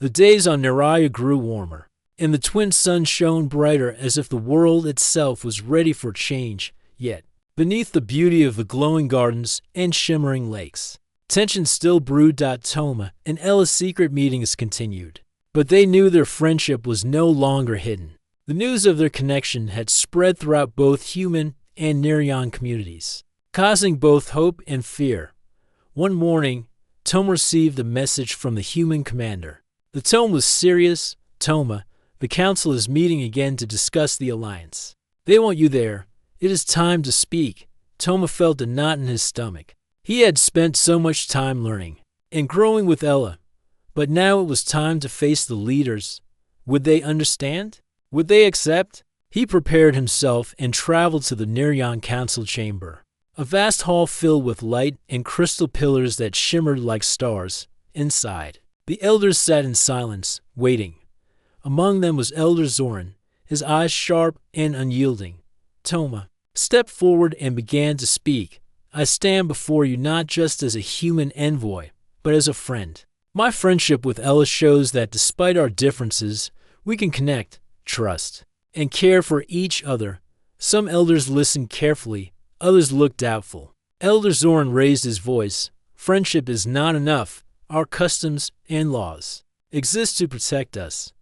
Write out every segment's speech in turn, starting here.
The days on Neraya grew warmer, and the twin suns shone brighter as if the world itself was ready for change, yet, beneath the beauty of the glowing gardens and shimmering lakes, tension still brewed. Toma and Ella's secret meetings continued, but they knew their friendship was no longer hidden. The news of their connection had spread throughout both human and Nerion communities, causing both hope and fear. One morning, Toma received a message from the human commander. The tone was serious. Toma, the council is meeting again to discuss the alliance. They want you there. It is time to speak. Toma felt a knot in his stomach. He had spent so much time learning and growing with Ella, but now it was time to face the leaders. Would they understand? Would they accept? He prepared himself and traveled to the Nerion Council chamber, a vast hall filled with light and crystal pillars that shimmered like stars. Inside, the elders sat in silence, waiting. Among them was Elder Zoran, his eyes sharp and unyielding. Toma stepped forward and began to speak. I stand before you not just as a human envoy, but as a friend. My friendship with Ella shows that despite our differences, we can connect, trust, and care for each other. Some elders listened carefully, others looked doubtful. Elder Zoran raised his voice. Friendship is not enough. Our customs and laws exist to protect us.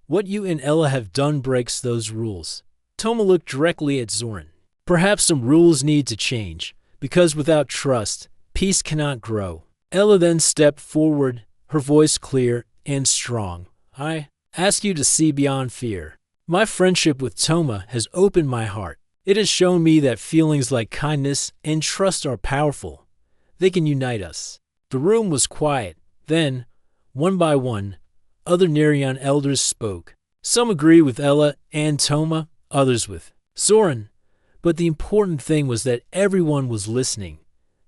What you and Ella have done breaks those rules. Toma looked directly at Zoran. Perhaps some rules need to change, because without trust, peace cannot grow. Ella then stepped forward, her voice clear and strong. I ask you to see beyond fear. My friendship with Toma has opened my heart. It has shown me that feelings like kindness and trust are powerful. They can unite us. The room was quiet. Then, one by one, other Nerion elders spoke. Some agreed with Ella and Toma, others with Zoran. But the important thing was that everyone was listening.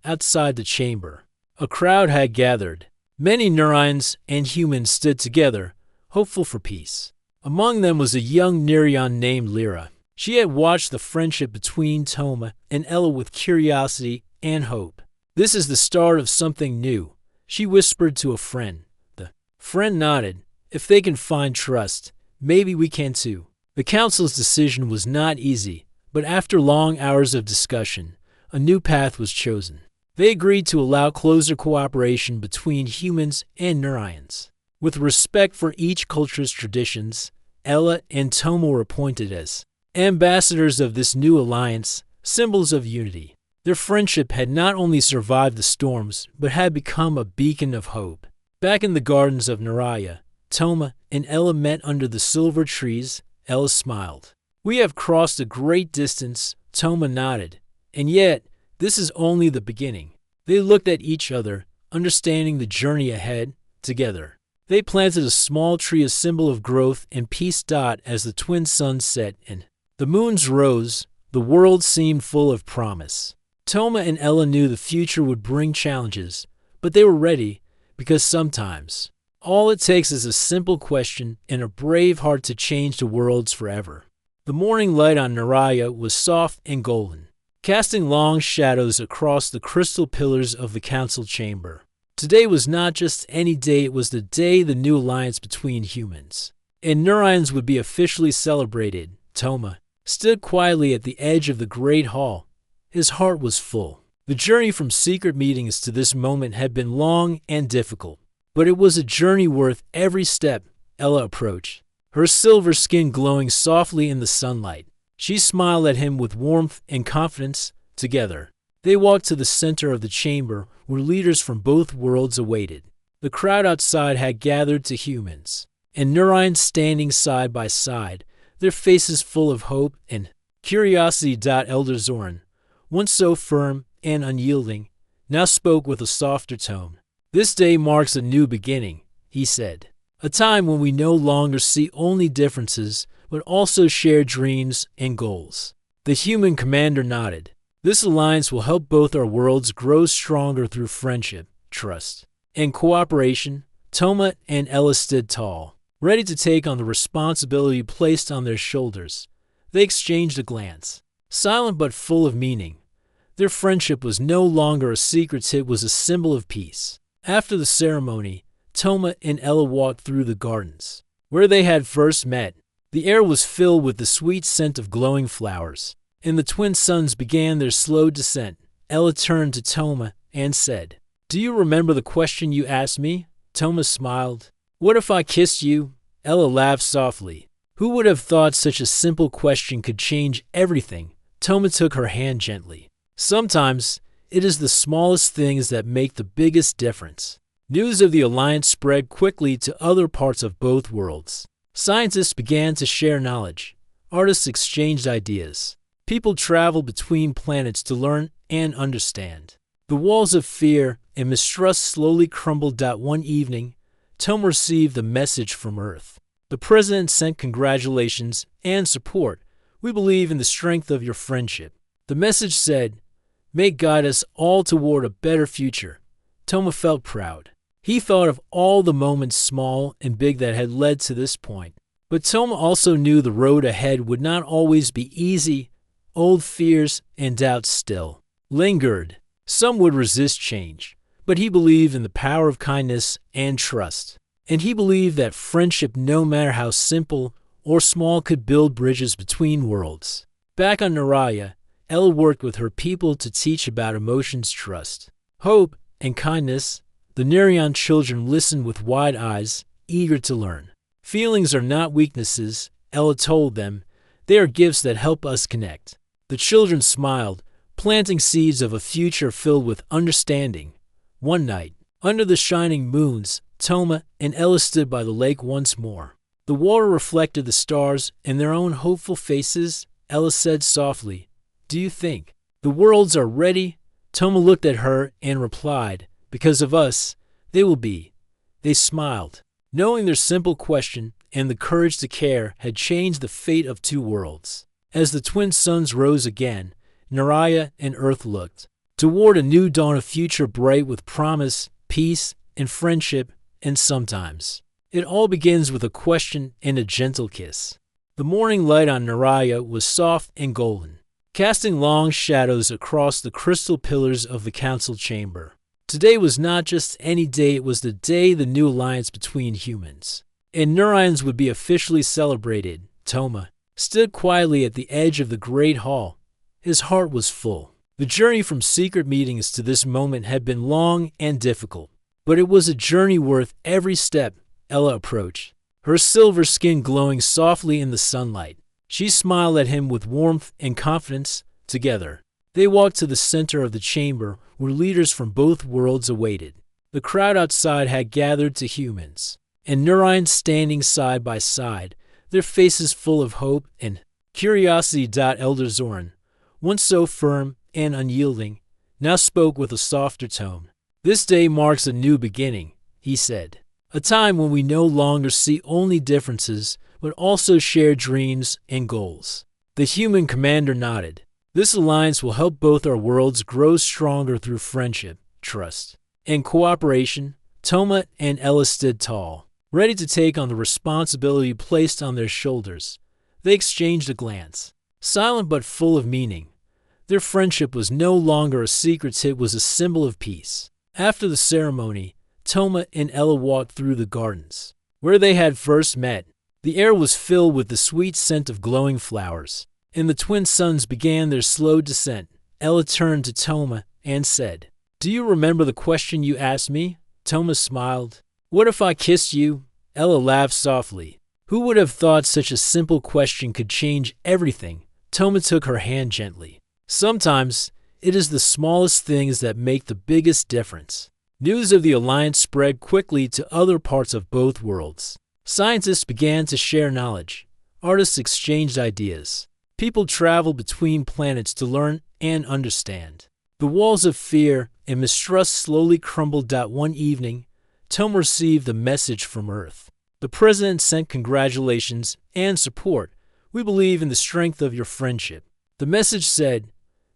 Outside the chamber, a crowd had gathered. Many Nerions and humans stood together, hopeful for peace. Among them was a young Nerion named Lyra. She had watched the friendship between Toma and Ella with curiosity and hope. This is the start of something new, she whispered to a friend. The friend nodded. If they can find trust, maybe we can too. The council's decision was not easy, but after long hours of discussion, a new path was chosen. They agreed to allow closer cooperation between humans and Nerions. With respect for each culture's traditions, Ella and Toma were appointed as ambassadors of this new alliance, symbols of unity. Their friendship had not only survived the storms, but had become a beacon of hope. Back in the gardens of Neraya, Toma and Ella met under the silver trees. Ella smiled. We have crossed a great distance, Toma nodded. And yet, this is only the beginning. They looked at each other, understanding the journey ahead, together. They planted a small tree, a symbol of growth and peace. As the twin suns set and the moons rose, the world seemed full of promise. Toma and Ella knew the future would bring challenges, but they were ready, because sometimes all it takes is a simple question and a brave heart to change the worlds forever. The morning light on Neraya was soft and golden, casting long shadows across the crystal pillars of the council chamber. Today was not just any day, it was the day the new alliance between humans and Nerions would be officially celebrated. Toma stood quietly at the edge of the great hall. His heart was full. The journey from secret meetings to this moment had been long and difficult, but it was a journey worth every step. Ella approached, her silver skin glowing softly in the sunlight. She smiled at him with warmth and confidence. Together, they walked to the center of the chamber where leaders from both worlds awaited. The crowd outside had gathered to humans, and Nerions standing side by side, their faces full of hope and curiosity. Elder Zoran, once so firm and unyielding, now spoke with a softer tone. This day marks a new beginning, he said. A time when we no longer see only differences, but also share dreams and goals. The human commander nodded. This alliance will help both our worlds grow stronger through friendship, trust, and cooperation. Toma and Ella stood tall, ready to take on the responsibility placed on their shoulders. They exchanged a glance, silent but full of meaning. Their friendship was no longer a secret, it was a symbol of peace. After the ceremony, Toma and Ella walked through the gardens. Where they had first met, the air was filled with the sweet scent of glowing flowers, and the twin suns began their slow descent. Ella turned to Toma and said, "Do you remember the question you asked me?" Toma smiled. "What if I kissed you?" Ella laughed softly. Who would have thought such a simple question could change everything? Toma took her hand gently. Sometimes, it is the smallest things that make the biggest difference. News of the alliance spread quickly to other parts of both worlds. Scientists began to share knowledge. Artists exchanged ideas. People traveled between planets to learn and understand. The walls of fear and mistrust slowly crumbled. One evening, Toma received a message from Earth. The president sent congratulations and support. "We believe in the strength of your friendship." The message said, "May guide us all toward a better future." Toma felt proud. He thought of all the moments, small and big, that had led to this point. But Toma also knew the road ahead would not always be easy. Old fears and doubts still lingered. Some would resist change, but he believed in the power of kindness and trust. And he believed that friendship, no matter how simple or small, could build bridges between worlds. Back on Naraya, Ella worked with her people to teach about emotions, trust, hope, and kindness. The Nerion children listened with wide eyes, eager to learn. "Feelings are not weaknesses," Ella told them. "They are gifts that help us connect." The children smiled, planting seeds of a future filled with understanding. One night, under the shining moons, Toma and Ella stood by the lake once more. The water reflected the stars and their own hopeful faces. Ella said softly, "Do you think the worlds are ready?" Toma looked at her and replied, "Because of us, they will be." They smiled, knowing their simple question and the courage to care had changed the fate of two worlds. As the twin suns rose again, Naraya and Earth looked toward a new dawn, a future bright with promise, peace, and friendship. And sometimes, it all begins with a question and a gentle kiss. The morning light on Naraya was soft and golden, casting long shadows across the crystal pillars of the council chamber. Today was not just any day, it was the day the new alliance between humans and Nerions would be officially celebrated. Toma stood quietly at the edge of the great hall. His heart was full. The journey from secret meetings to this moment had been long and difficult, but it was a journey worth every step. Ella approached, her silver skin glowing softly in the sunlight. She smiled at him with warmth and confidence. Together, they walked to the center of the chamber where leaders from both worlds awaited. The crowd outside had gathered to humans, and Nerions standing side by side, their faces full of hope and curiosity. Elder Zoran, once so firm and unyielding, now spoke with a softer tone. "This day marks a new beginning," he said. "A time when we no longer see only differences, but also share dreams and goals." The human commander nodded. "This alliance will help both our worlds grow stronger through friendship, trust, and cooperation." Toma and Ella stood tall, ready to take on the responsibility placed on their shoulders. They exchanged a glance, silent but full of meaning. Their friendship was no longer a secret, it was a symbol of peace. After the ceremony, Toma and Ella walked through the gardens. Where they had first met, the air was filled with the sweet scent of glowing flowers, and the twin suns began their slow descent. Ella turned to Toma and said, "Do you remember the question you asked me?" Toma smiled. "What if I kissed you?" Ella laughed softly. Who would have thought such a simple question could change everything? Toma took her hand gently. Sometimes, it is the smallest things that make the biggest difference. News of the alliance spread quickly to other parts of both worlds. Scientists began to share knowledge. Artists exchanged ideas. People traveled between planets to learn and understand. The walls of fear and mistrust slowly crumbled. One evening, Toma received a message from Earth. The president sent congratulations and support. "We believe in the strength of your friendship." The message said,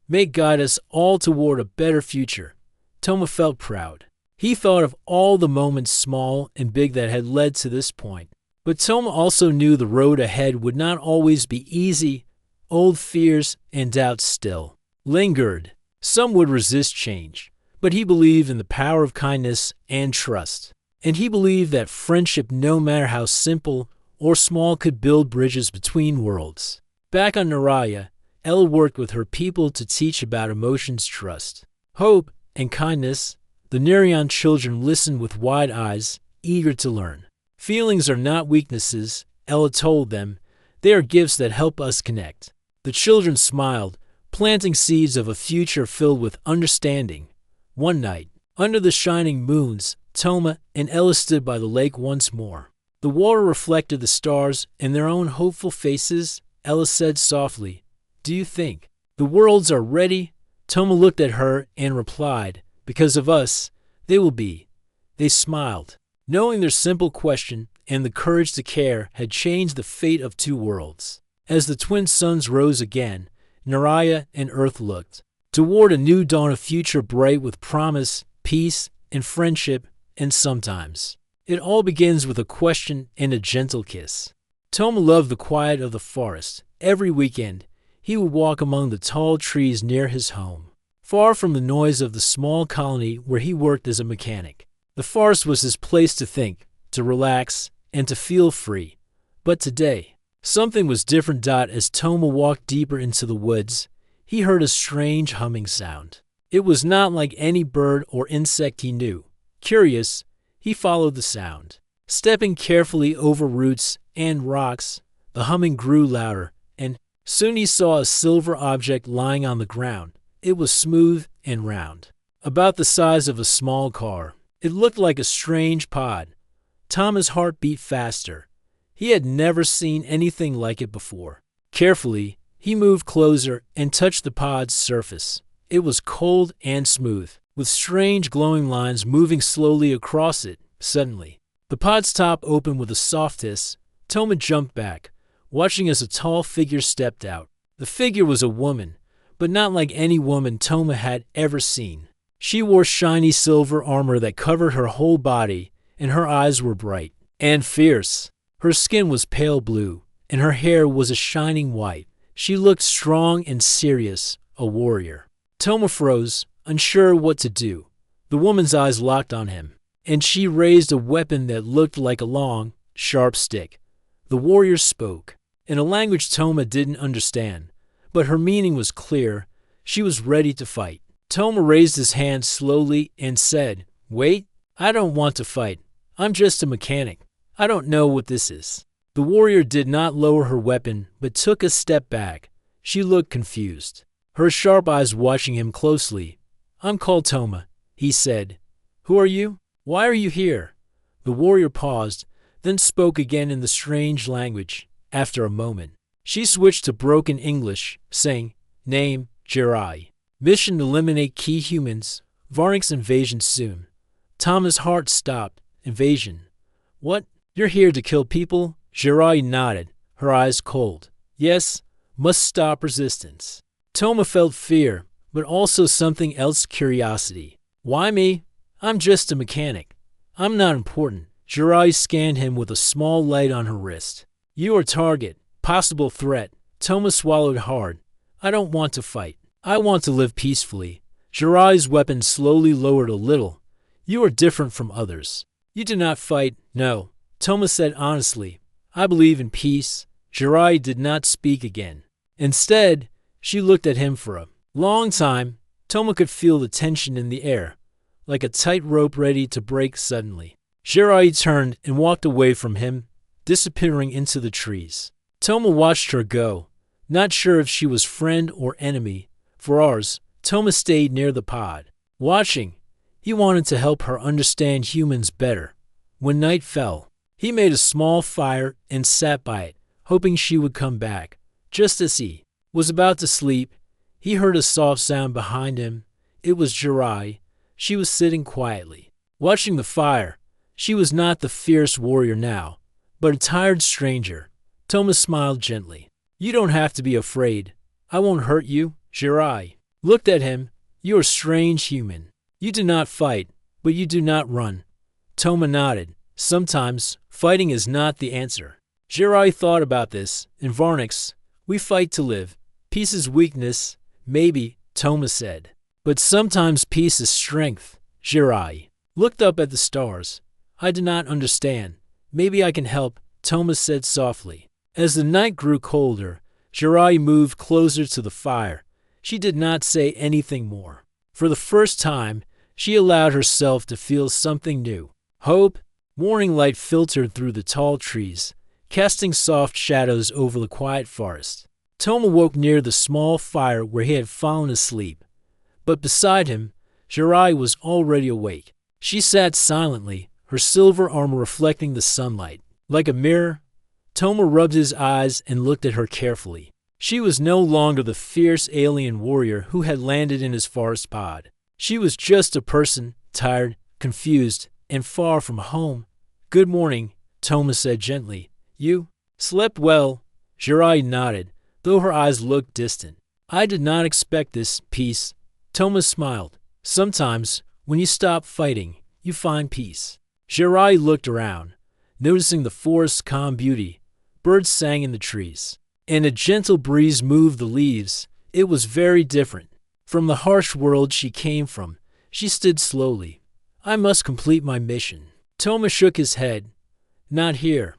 "May guide us all toward a better future." Toma felt proud. He thought of all the moments, small and big, that had led to this point. But Toma also knew the road ahead would not always be easy. Old fears and doubts still lingered. Some would resist change, but he believed in the power of kindness and trust. and he believed that friendship, no matter how simple or small, could build bridges between worlds. Back on Naraya, Ella worked with her people to teach about emotions, trust, hope, and kindness. The Nereon children listened with wide eyes, eager to learn. Feelings are not weaknesses, Ella told them. They are gifts that help us connect. The children smiled, planting seeds of a future filled with understanding. One night, under the shining moons, Toma and Ella stood by the lake once more. The water reflected the stars and their own hopeful faces. Ella said softly, "Do you think the worlds are ready?" Toma looked at her and replied, "Because of us, they will be." They smiled, knowing their simple question and the courage to care had changed the fate of two worlds. As the twin suns rose again, Naraya and Earth looked toward a new dawn, a future bright with promise, peace, and friendship, and sometimes it all begins with a question and a gentle kiss. Toma loved the quiet of the forest. Every weekend, he would walk among the tall trees near his home, far from the noise of the small colony where he worked as a mechanic. The forest was his place to think, to relax, and to feel free. But today, something was different. As Toma walked deeper into the woods, he heard a strange humming sound. It was not like any bird or insect he knew. Curious, he followed the sound. Stepping carefully over roots and rocks, the humming grew louder, and soon he saw a silver object lying on the ground. It was smooth and round, about the size of a small car. It looked like a strange pod. Toma's heart beat faster. He had never seen anything like it before. Carefully, he moved closer and touched the pod's surface. It was cold and smooth, with strange glowing lines moving slowly across it. Suddenly, the pod's top opened with a soft hiss. Toma jumped back, watching as a tall figure stepped out. The figure was a woman, but not like any woman Toma had ever seen. She wore shiny silver armor that covered her whole body, and her eyes were bright and fierce. Her skin was pale blue, and her hair was a shining white. She looked strong and serious, a warrior. Toma froze, unsure what to do. The woman's eyes locked on him, and she raised a weapon that looked like a long, sharp stick. The warrior spoke, in a language Toma didn't understand, but her meaning was clear. She was ready to fight. Toma raised his hand slowly and said, "Wait, I don't want to fight. I'm just a mechanic. I don't know what this is." The warrior did not lower her weapon, but took a step back. She looked confused, her sharp eyes watching him closely. "I'm called Toma," he said. "Who are you? Why are you here?" The warrior paused, then spoke again in the strange language. After a moment, she switched to broken English, saying, "Name, Jirai. Mission: eliminate key humans. Varnix invasion soon." Toma's heart stopped. "Invasion? What? You're here to kill people?" Jirai nodded, her eyes cold. "Yes, must stop resistance." Toma felt fear, but also something else, curiosity. "Why me? I'm just a mechanic. I'm not important." Jirai scanned him with a small light on her wrist. "You are target. Possible threat." Toma swallowed hard. "I don't want to fight. I want to live peacefully." Jirai's weapon slowly lowered a little. "You are different from others. You do not fight." "No," Toma said honestly. "I believe in peace." Jirai did not speak again. Instead, she looked at him for a long time. Toma could feel the tension in the air, like a tight rope ready to break suddenly. Jirai turned and walked away from him, disappearing into the trees. Toma watched her go, not sure if she was friend or enemy. For hours, Toma stayed near the pod, watching. He wanted to help her understand humans better. When night fell, he made a small fire and sat by it, hoping she would come back. Just as he was about to sleep, he heard a soft sound behind him. It was Jirai. She was sitting quietly, watching the fire. She was not the fierce warrior now, but a tired stranger. Toma smiled gently. "You don't have to be afraid. I won't hurt you." Jirai looked at him. "You are a strange human. You do not fight, but you do not run." Toma nodded. "Sometimes, fighting is not the answer." Jirai thought about this. "In Varnix, we fight to live. Peace is weakness." "Maybe," Toma said. "But sometimes peace is strength." Jirai looked up at the stars. I do not understand. Maybe I can help, Toma said softly. As the night grew colder, Jirai moved closer to the fire. She did not say anything more. For the first time, she allowed herself to feel something new. Hope. Morning light filtered through the tall trees, casting soft shadows over the quiet forest. Toma woke near the small fire where he had fallen asleep. But beside him, Jirai was already awake. She sat silently, her silver armor reflecting the sunlight. Like a mirror, Toma rubbed his eyes and looked at her carefully. She was no longer the fierce alien warrior who had landed in his forest pod. She was just a person, tired, confused, and far from home. Good morning, Toma said gently. You slept well? Jirai nodded, though her eyes looked distant. I did not expect this, peace. Toma smiled. Sometimes, when you stop fighting, you find peace. Jirai looked around, noticing the forest's calm beauty. Birds sang in the trees, and a gentle breeze moved the leaves. It was very different from the harsh world she came from. She stood slowly. I must complete my mission. Toma shook his head. Not here.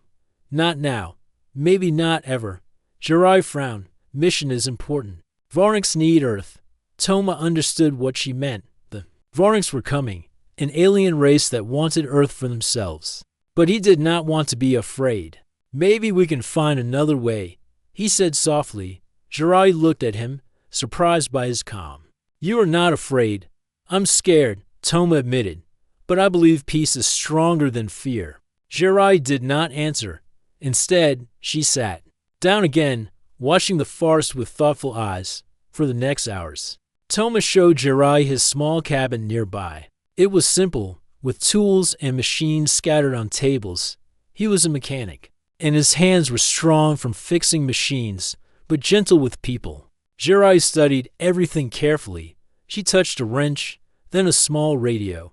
Not now. Maybe not ever. Jirai frowned. Mission is important. Varniks need Earth. Toma understood what she meant. The Varniks were coming, an alien race that wanted Earth for themselves. But he did not want to be afraid. Maybe we can find another way, he said softly. Jirai looked at him, surprised by his calm. You are not afraid. I'm scared, Toma admitted. But I believe peace is stronger than fear. Jirai did not answer. Instead, she sat down again, watching the forest with thoughtful eyes. For the next hours, Toma showed Jirai his small cabin nearby. It was simple, with tools and machines scattered on tables. He was a mechanic, and his hands were strong from fixing machines, but gentle with people. Jirai studied everything carefully. She touched a wrench, then a small radio.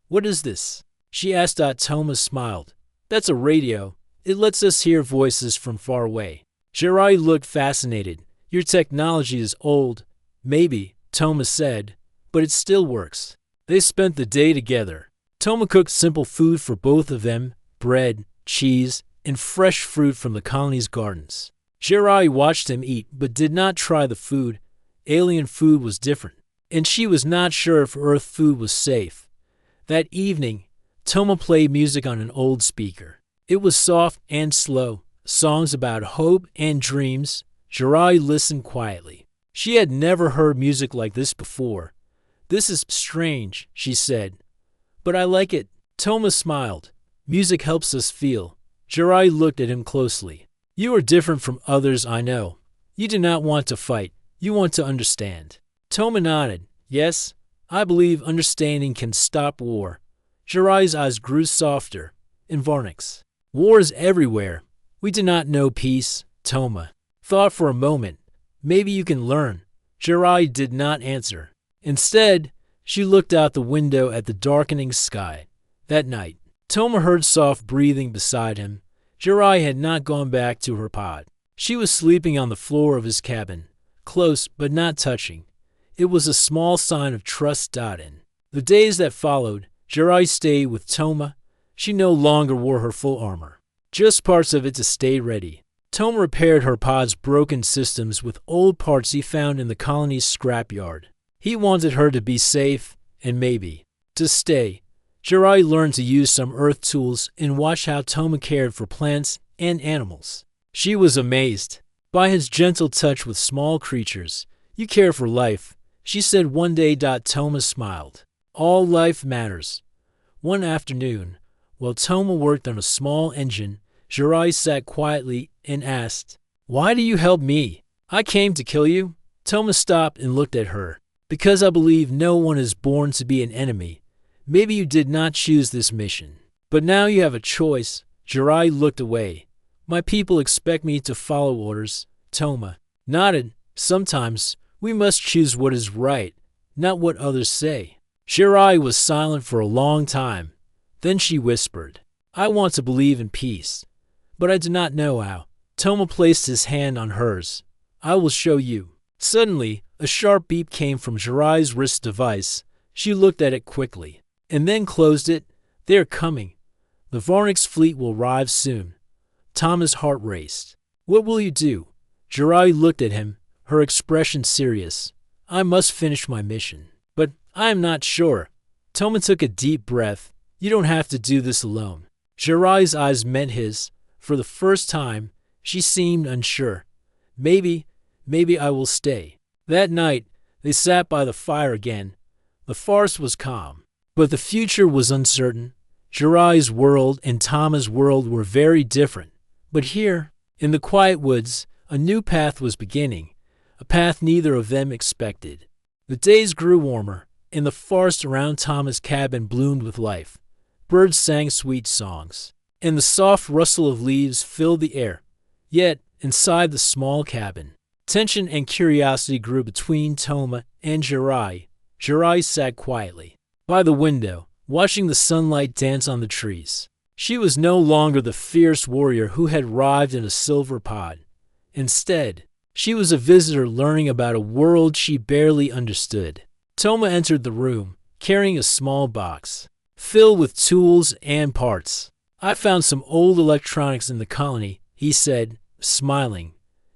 What is this? She asked. Toma smiled. That's a radio. It lets us hear voices from far away. Jirai looked fascinated. Your technology is old. Maybe, Toma said, but it still works. They spent the day together. Toma cooked simple food for both of them, bread, cheese, and fresh fruit from the colony's gardens. Jirai watched him eat but did not try the food. Alien food was different, and she was not sure if Earth food was safe. That evening, Toma played music on an old speaker. It was soft and slow, songs about hope and dreams. Jirai listened quietly. She had never heard music like this before. This is strange, she said. But I like it. Toma smiled. Music helps us feel. Jirai looked at him closely. You are different from others I know. You do not want to fight. You want to understand. Toma nodded. Yes, I believe understanding can stop war. Jirai's eyes grew softer. In Varniks, war is everywhere. We do not know peace. Toma thought for a moment. Maybe you can learn. Jirai did not answer. Instead, she looked out the window at the darkening sky. That night, Toma heard soft breathing beside him. Jirai had not gone back to her pod. She was sleeping on the floor of his cabin, close but not touching. It was a small sign of trust. In the days that followed, Jirai stayed with Toma. She no longer wore her full armor, just parts of it to stay ready. Toma repaired her pod's broken systems with old parts he found in the colony's scrapyard. He wanted her to be safe and maybe to stay. Jirai learned to use some earth tools and watched how Toma cared for plants and animals. She was amazed by his gentle touch with small creatures. You care for life, she said one day. Toma smiled. All life matters. One afternoon, while Toma worked on a small engine, Jirai sat quietly and asked, Why do you help me? I came to kill you? Toma stopped and looked at her. Because I believe no one is born to be an enemy. Maybe you did not choose this mission, but now you have a choice. Jirai looked away. My people expect me to follow orders. Toma nodded. Sometimes we must choose what is right, not what others say. Jirai was silent for a long time. Then she whispered, I want to believe in peace, but I do not know how. Toma placed his hand on hers. I will show you. Suddenly, a sharp beep came from Jirai's wrist device. She looked at it quickly, and then closed it. They are coming. The Varnik's fleet will arrive soon. Thomas' heart raced. What will you do? Jirai looked at him, her expression serious. I must finish my mission. But I am not sure. Toma took a deep breath. You don't have to do this alone. Jirai's eyes met his. For the first time, she seemed unsure. Maybe I will stay. That night, they sat by the fire again. The forest was calm, but the future was uncertain. Jirai's world and Tama's world were very different. But here, in the quiet woods, a new path was beginning, a path neither of them expected. The days grew warmer, and the forest around Tama's cabin bloomed with life. Birds sang sweet songs, and the soft rustle of leaves filled the air. Yet, inside the small cabin, tension and curiosity grew between Toma and Jirai. Jirai sat quietly by the window, watching the sunlight dance on the trees. She was no longer the fierce warrior who had arrived in a silver pod. Instead, she was a visitor learning about a world she barely understood. Toma entered the room, carrying a small box, filled with tools and parts. I found some old electronics in the colony, he said, smiling.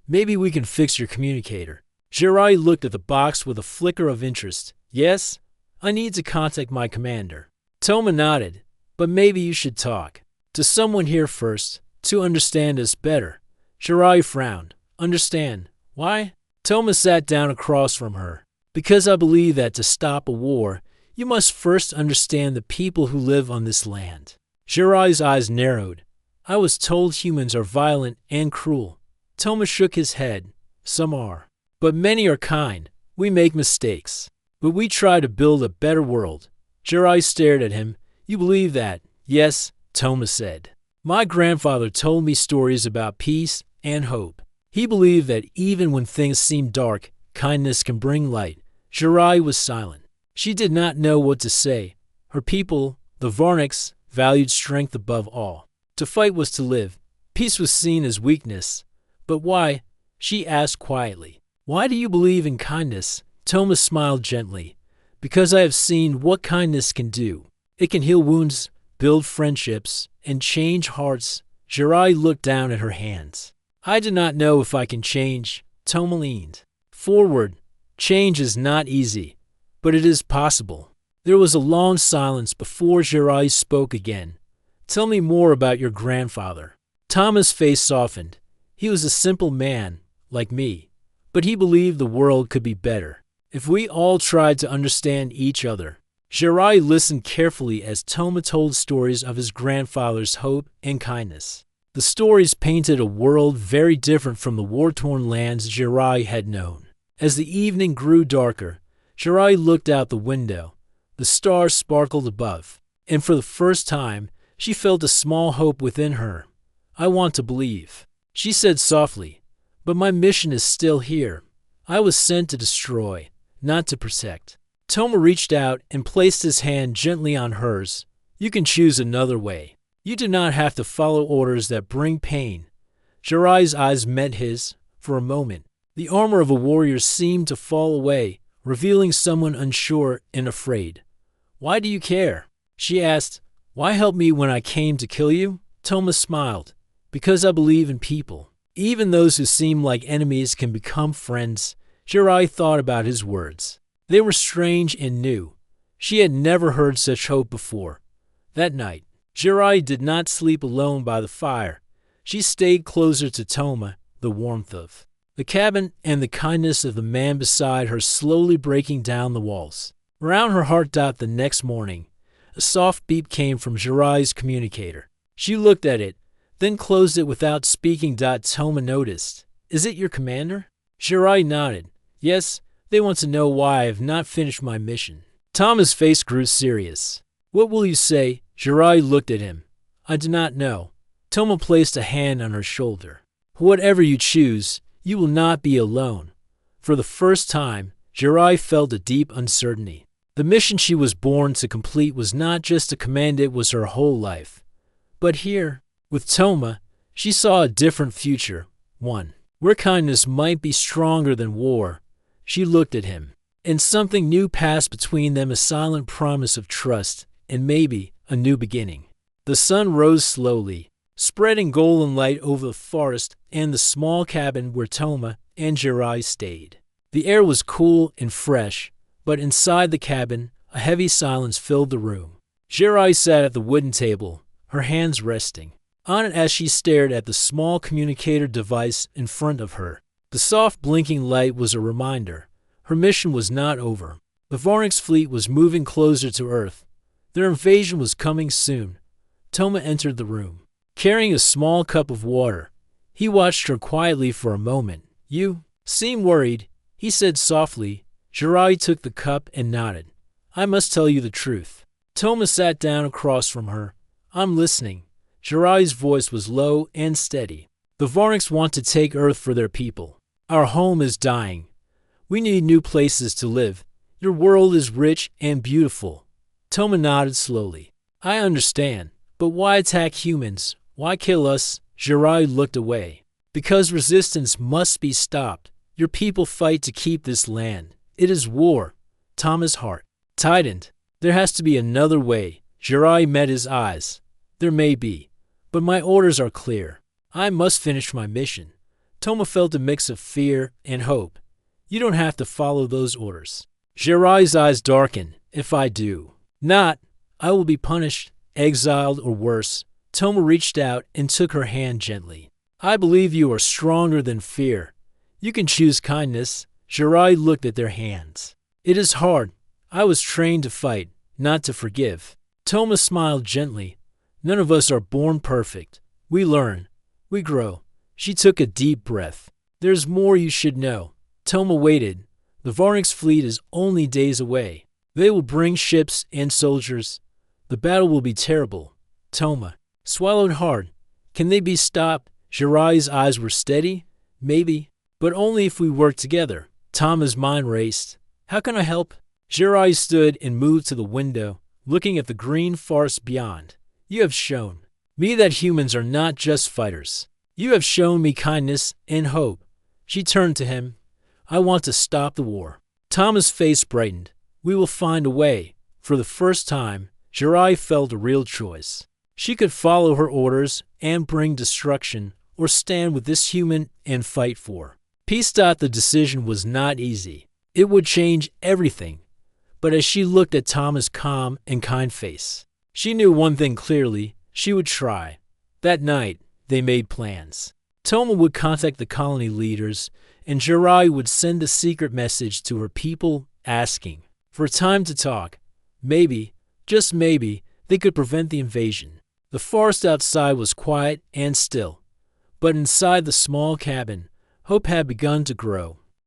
Maybe we can fix your communicator. Jirai looked at the box with a flicker of interest. Yes, I need to contact my commander. Toma nodded. But maybe you should talk to someone here first to understand us better. Jirai frowned. Understand? Why? Toma sat down across from her. Because I believe that to stop a war, you must first understand the people who live on this land. Jirai's eyes narrowed. I was told humans are violent and cruel. Toma shook his head. Some are. But many are kind. We make mistakes. But we try to build a better world. Jirai stared at him. You believe that? Yes, Toma said. My grandfather told me stories about peace and hope. He believed that even when things seem dark, kindness can bring light. Jirai was silent. She did not know what to say. Her people, the Varniks, valued strength above all. To fight was to live. Peace was seen as weakness. But why? She asked quietly. Why do you believe in kindness? Toma smiled gently. Because I have seen what kindness can do. It can heal wounds, build friendships, and change hearts. Jirai looked down at her hands. I do not know if I can change. Toma leaned forward. Change is not easy, but it is possible. There was a long silence before Jirai spoke again. Tell me more about your grandfather. Toma's face softened. He was a simple man, like me, but he believed the world could be better if we all tried to understand each other. Jirai listened carefully as Toma told stories of his grandfather's hope and kindness. The stories painted a world very different from the war-torn lands Jirai had known. As the evening grew darker, Jirai looked out the window. The stars sparkled above, and for the first time, she felt a small hope within her. I want to believe, she said softly, but my mission is still here. I was sent to destroy, not to protect. Toma reached out and placed his hand gently on hers. You can choose another way. You do not have to follow orders that bring pain. Jirai's eyes met his. For a moment, the armor of a warrior seemed to fall away, revealing someone unsure and afraid. Why do you care? She asked. Why help me when I came to kill you? Toma smiled. Because I believe in people. Even those who seem like enemies can become friends. Jirai thought about his words. They were strange and new. She had never heard such hope before. That night, Jirai did not sleep alone by the fire. She stayed closer to Toma, the warmth of the cabin and the kindness of the man beside her slowly breaking down the walls. Around her heart the next morning, a soft beep came from Jirai's communicator. She looked at it, then closed it without speaking. Toma noticed. Is it your commander? Jirai nodded. Yes. They want to know why I have not finished my mission. Toma's face grew serious. What will you say? Jirai looked at him. I do not know. Toma placed a hand on her shoulder. Whatever you choose, you will not be alone. For the first time, Jirai felt a deep uncertainty. The mission she was born to complete was not just a command, it was her whole life. But here, with Toma, she saw a different future. One where kindness might be stronger than war. She looked at him, and something new passed between them, a silent promise of trust and maybe a new beginning. The sun rose slowly, spreading golden light over the forest and the small cabin where Toma and Jirai stayed. The air was cool and fresh, but inside the cabin, a heavy silence filled the room. Jirai sat at the wooden table, her hands resting on it as she stared at the small communicator device in front of her. The soft blinking light was a reminder. Her mission was not over. The Varnix fleet was moving closer to Earth. Their invasion was coming soon. Toma entered the room, carrying a small cup of water. He watched her quietly for a moment. "You seem worried," he said softly. Jirai took the cup and nodded. "I must tell you the truth." Toma sat down across from her. "I'm listening." Jirai's voice was low and steady. "The Varnix want to take Earth for their people. Our home is dying. We need new places to live. Your world is rich and beautiful." Toma nodded slowly. "I understand, but why attack humans? Why kill us?" Jirai looked away. "Because resistance must be stopped. Your people fight to keep this land. It is war." Toma's heart tightened. "There has to be another way." Jirai met his eyes. "There may be, but my orders are clear. I must finish my mission." Toma felt a mix of fear and hope. "You don't have to follow those orders." Jirai's eyes darkened. "If I do not, I will be punished, exiled, or worse." Toma reached out and took her hand gently. "I believe you are stronger than fear. You can choose kindness." Jirai looked at their hands. "It is hard. I was trained to fight, not to forgive." Toma smiled gently. "None of us are born perfect. We learn. We grow." She took a deep breath. "There's more you should know." Toma waited. The Varnix fleet is only days away. They will bring ships and soldiers. The battle will be terrible. Toma swallowed hard. "Can they be stopped?" Jirai's eyes were steady. "Maybe, but only if we work together." Toma's mind raced. "How can I help?" Jirai stood and moved to the window, looking at the green forest beyond. "You have shown me that humans are not just fighters. You have shown me kindness and hope." She turned to him. "I want to stop the war." Toma's face brightened. "We will find a way." For the first time, Jirai felt a real choice. She could follow her orders and bring destruction, or stand with this human and fight for peace. The decision was not easy. It would change everything. But as she looked at Toma's calm and kind face, she knew one thing clearly: she would try. That night, they made plans. Toma would contact the colony leaders, and Jirai would send a secret message to her people asking for time to talk. Maybe, just maybe, they could prevent the invasion. The forest outside was quiet and still, but inside the small cabin, hope had begun to grow.